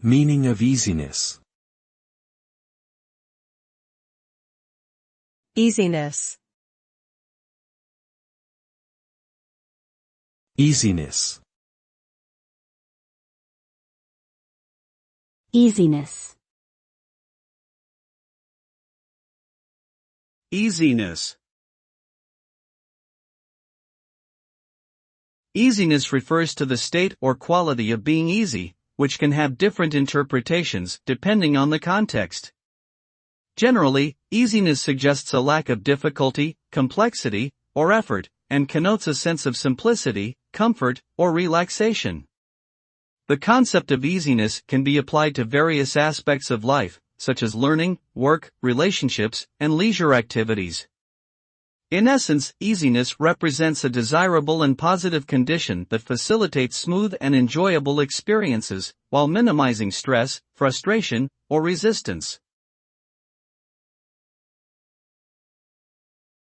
Meaning of easiness. Easiness. Easiness. Easiness. Easiness. Easiness refers to the state or quality of being easy, which can have different interpretations depending on the context. Generally, easiness suggests a lack of difficulty, complexity, or effort, and connotes a sense of simplicity, comfort, or relaxation. The concept of easiness can be applied to various aspects of life, such as learning, work, relationships, and leisure activities. In essence, easiness represents a desirable and positive condition that facilitates smooth and enjoyable experiences, while minimizing stress, frustration, or resistance.